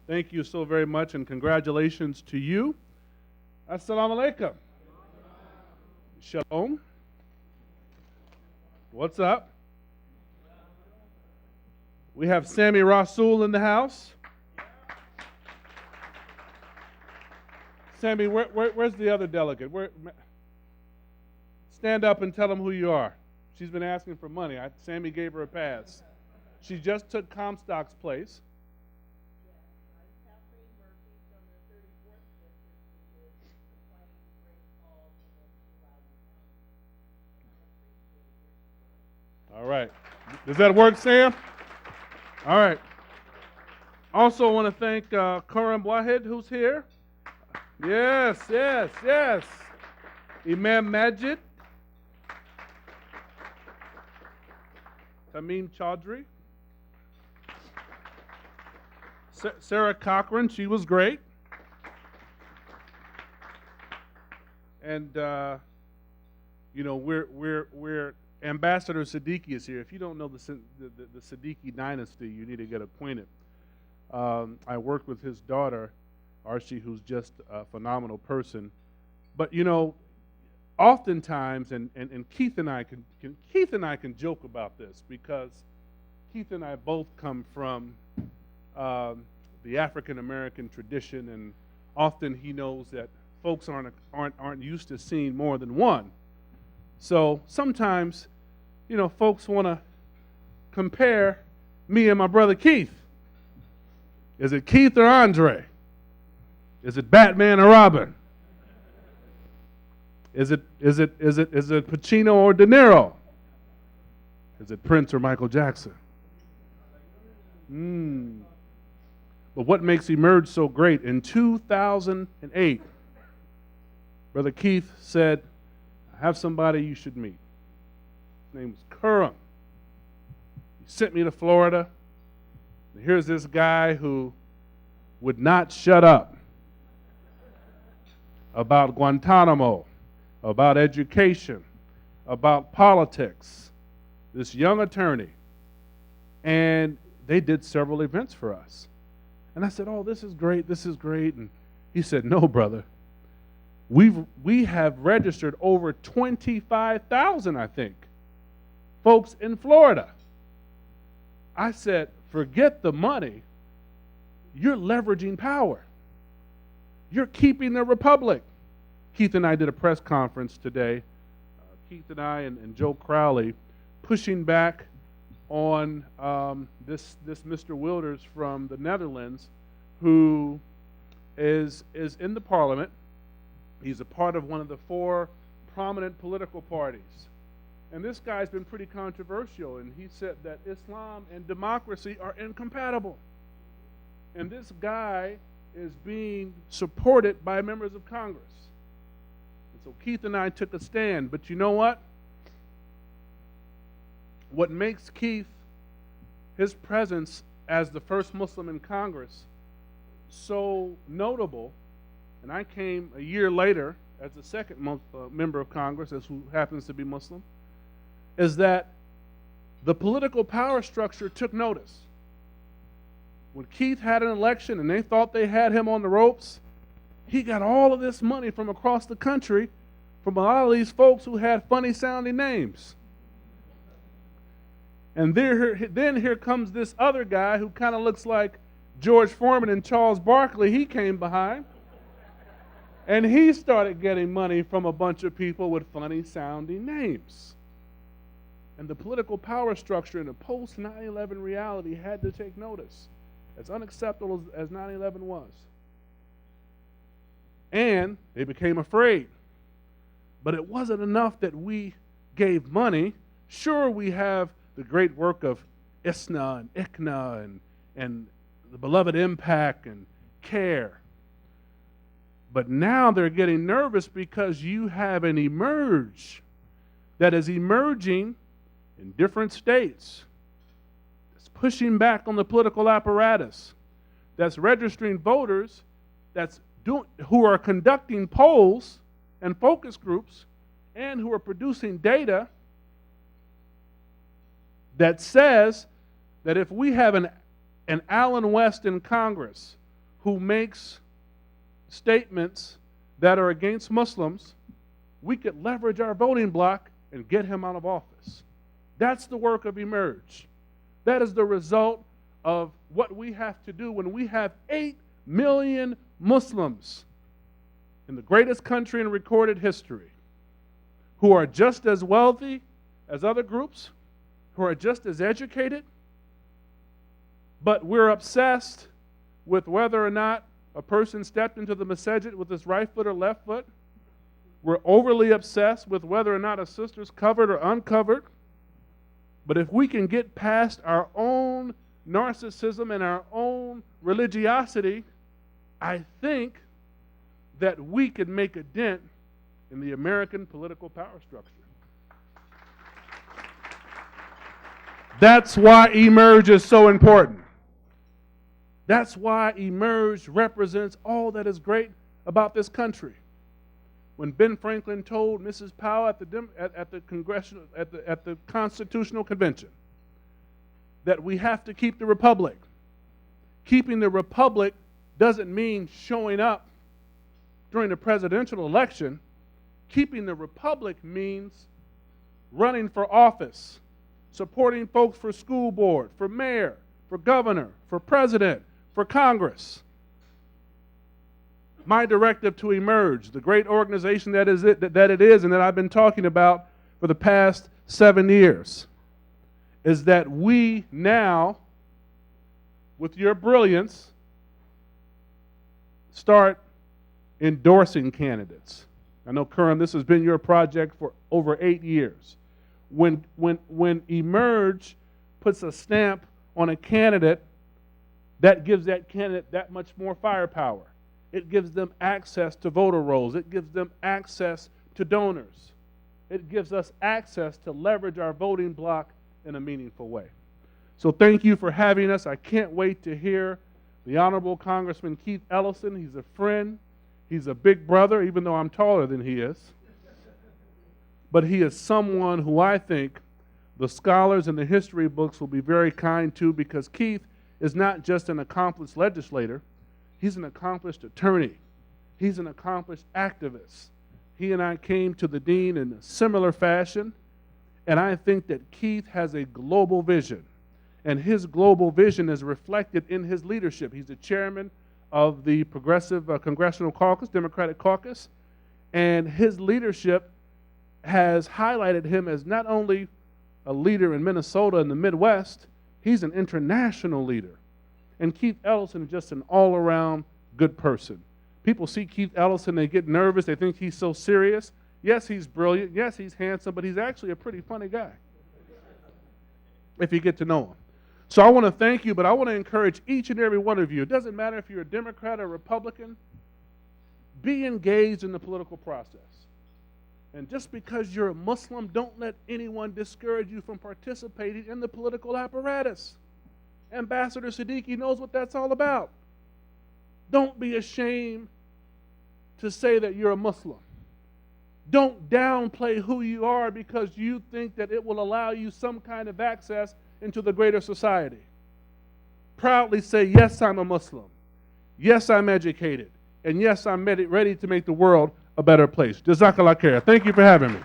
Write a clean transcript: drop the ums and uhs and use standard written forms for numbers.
Thank you so very much, and congratulations to you. Assalamu alaikum. Shalom. What's up? We have Sammy Rasul in the house. Sammy, where's the other delegate? Stand up and tell them who you are. She's been asking for money. Sammy gave her a pass. She just took Comstock's place. All right. Does that work, Sam? All right. Also want to thank Karam Wahid, who's here. Yes. Imam Majid. Tamim Chaudhry. Sarah Cochran, she was great. And we're Ambassador Siddiqui is here. If you don't know the Siddiqui dynasty, you need to get acquainted. I worked with his daughter, Archie, who's just a phenomenal person. But oftentimes, and Keith and I can joke about this because Keith and I both come from the African American tradition, and often he knows that folks aren't used to seeing more than one. So sometimes, folks want to compare me and my brother Keith. Is it Keith or Andre? Is it Batman or Robin? Is it Pacino or De Niro? Is it Prince or Michael Jackson? But what makes Emerge so great? In 2008, Brother Keith said, I have somebody you should meet. His name was Karam. He sent me to Florida. And here's this guy who would not shut up about Guantanamo, about education, about politics. This young attorney. And they did several events for us. And I said, oh, this is great. And he said, no, brother. We have registered over 25,000, I think, folks in Florida. I said, forget the money. You're leveraging power. You're keeping the republic. Keith and I did a press conference today. Keith and I and Joe Crowley pushing back on this Mr. Wilders from the Netherlands, who is in the parliament. He's a part of one of the 4 prominent political parties. And this guy's been pretty controversial, and he said that Islam and democracy are incompatible. And this guy is being supported by members of Congress. And so Keith and I took a stand. But you know what? What makes Keith, his presence as the first Muslim in Congress, so notable, and I came a year later as the second member of Congress, as who happens to be Muslim, is that the political power structure took notice. When Keith had an election and they thought they had him on the ropes, he got all of this money from across the country from a lot of these folks who had funny-sounding names. And then here comes this other guy who kind of looks like George Foreman and Charles Barkley. He came behind. And he started getting money from a bunch of people with funny-sounding names. And the political power structure in a post-9/11 reality had to take notice, as unacceptable as 9/11 was. And they became afraid. But it wasn't enough that we gave money. Sure, we have the great work of ISNA and ICNA and the beloved Impact and CARE. But now they're getting nervous because you have an Emerge that is emerging in different states. It's pushing back on the political apparatus. That's registering voters. Who are conducting polls and focus groups, and who are producing data that says that if we have an Allen West in Congress who makes statements that are against Muslims, we could leverage our voting bloc and get him out of office. That's the work of Emerge. That is the result of what we have to do when we have 8 million Muslims in the greatest country in recorded history who are just as wealthy as other groups, who are just as educated, but we're obsessed with whether or not a person stepped into the masjid with his right foot or left foot. We're overly obsessed with whether or not a sister's covered or uncovered. But if we can get past our own narcissism and our own religiosity, I think that we could make a dent in the American political power structure. That's why Emerge is so important. That's why Emerge represents all that is great about this country. When Ben Franklin told Mrs. Powell at the Constitutional Convention that we have to keep the republic, keeping the republic doesn't mean showing up during the presidential election. Keeping the republic means running for office, supporting folks for school board, for mayor, for governor, for president, for Congress. My directive to Emerge, the great organization that it is and that I've been talking about for the past 7 years, is that we now, with your brilliance, start endorsing candidates. I know, Curran, this has been your project for over 8 years. When Emerge puts a stamp on a candidate, that gives that candidate that much more firepower. It gives them access to voter rolls. It gives them access to donors. It gives us access to leverage our voting bloc in a meaningful way. So thank you for having us. I can't wait to hear the Honorable Congressman Keith Ellison. He's a friend. He's a big brother, even though I'm taller than he is. But he is someone who I think the scholars and the history books will be very kind to, because Keith is not just an accomplished legislator. He's an accomplished attorney. He's an accomplished activist. He and I came to the dean in a similar fashion, and I think that Keith has a global vision, and his global vision is reflected in his leadership. He's the chairman of the Progressive Congressional Caucus, Democratic Caucus, and his leadership has highlighted him as not only a leader in Minnesota and the Midwest, he's an international leader. And Keith Ellison is just an all-around good person. People see Keith Ellison, they get nervous, they think he's so serious. Yes, he's brilliant. Yes, he's handsome, but he's actually a pretty funny guy if you get to know him. So I want to thank you, but I want to encourage each and every one of you. It doesn't matter if you're a Democrat or Republican. Be engaged in the political process. And just because you're a Muslim, don't let anyone discourage you from participating in the political apparatus. Ambassador Siddiqui knows what that's all about. Don't be ashamed to say that you're a Muslim. Don't downplay who you are because you think that it will allow you some kind of access into the greater society. Proudly say, yes, I'm a Muslim. Yes, I'm educated. And yes, I'm ready to make the world a better place. Jazakallah khair. Thank you for having me.